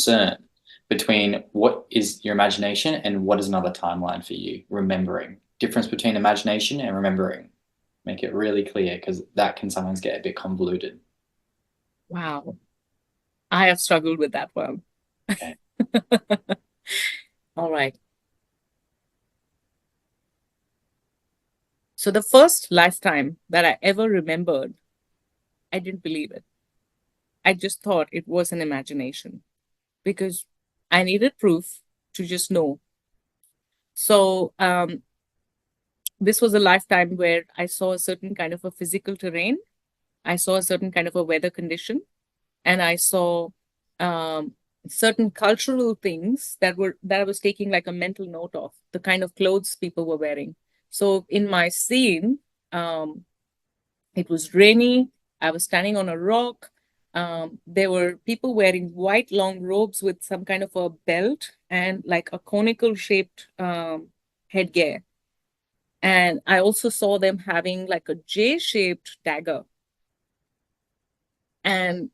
discern between what is your imagination and what is another timeline for you? Remembering. Difference between imagination and remembering. Make it really clear, because that can sometimes get a bit convoluted. Wow. I have struggled with that one. Okay. All right. So the first lifetime that I ever remembered, I didn't believe it. I just thought it was an imagination because I needed proof to just know. So this was a lifetime where I saw a certain kind of a physical terrain. I saw a certain kind of a weather condition, and I saw um, certain cultural things that I was taking like a mental note of, the kind of clothes people were wearing. So in my scene, um, it was rainy. I was standing on a rock. There were people wearing white long robes with some kind of a belt and like a conical shaped headgear. And I also saw them having like a J shaped dagger. And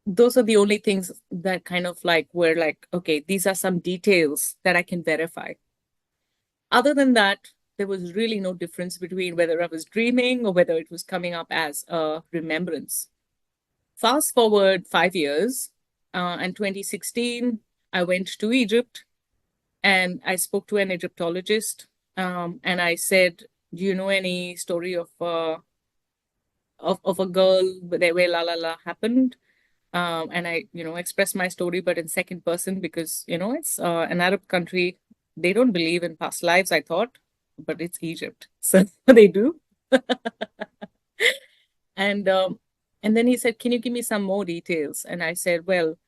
those are the only things that kind of like were like, okay, these are some details that I can verify. Other than that, there was really no difference between whether I was dreaming or whether it was coming up as a remembrance. Fast forward 5 years, in 2016, I went to Egypt and I spoke to an Egyptologist. And I said, "Do you know any story of a girl where la la la happened?" And I, expressed my story, but in second person because it's an Arab country. They don't believe in past lives, I thought, but it's Egypt, so they do. And and then he said, "Can you give me some more details?" And I said, "Well,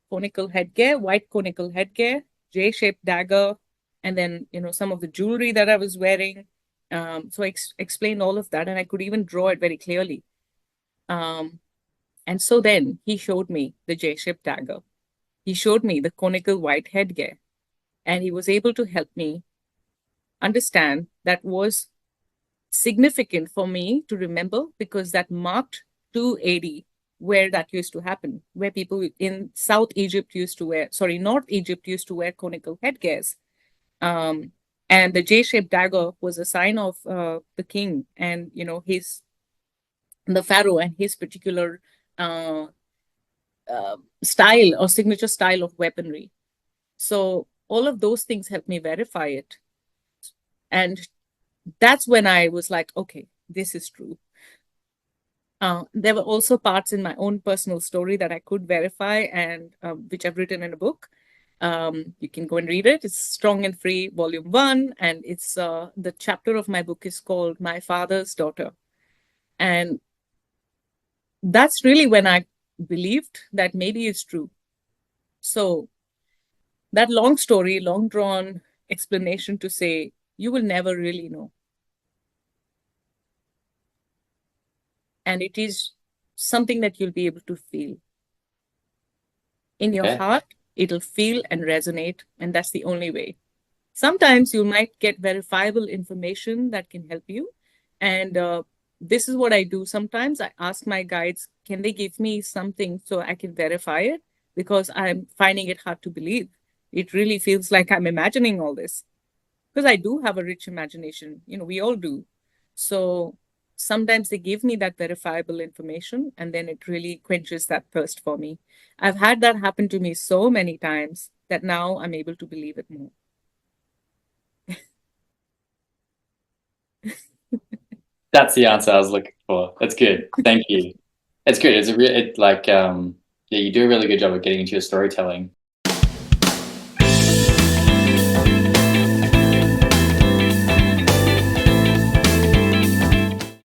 conical headgear, white conical headgear, J-shaped dagger, and then some of the jewelry that I was wearing." So I explained all of that, and I could even draw it very clearly. Um, and so then he showed me the J-shaped dagger. He showed me the conical white headgear, and he was able to help me understand that was significant for me to remember because that marked 2 AD, where that used to happen, where people in South Egypt used to wear, sorry, North Egypt used to wear conical headgears. Um, and the J-shaped dagger was a sign of the king and, the pharaoh and his particular uh, style or signature style of weaponry. So all of those things helped me verify it. And that's when I was like, okay, this is true. There were also parts in my own personal story that I could verify and which I've written in a book. You can go and read it. It's Strong and Free, Volume 1. And it's the chapter of my book is called My Father's Daughter. And that's really when I believed that maybe it's true. So that long story, long drawn explanation to say, you will never really know. And it is something that you'll be able to feel in your Okay. heart. It'll feel and resonate, and that's the only way. Sometimes you might get verifiable information that can help you, and this is what I do. Sometimes I ask my guides, can they give me something so I can verify it, because I'm finding it hard to believe. It really feels like I'm imagining all this, because I do have a rich imagination. We all do. So sometimes they give me that verifiable information, and then it really quenches that thirst for me. I've had that happen to me so many times that now I'm able to believe it more. That's the answer I was looking for. That's good. Thank you. It's good. It's a real, yeah, you do a really good job of getting into your storytelling.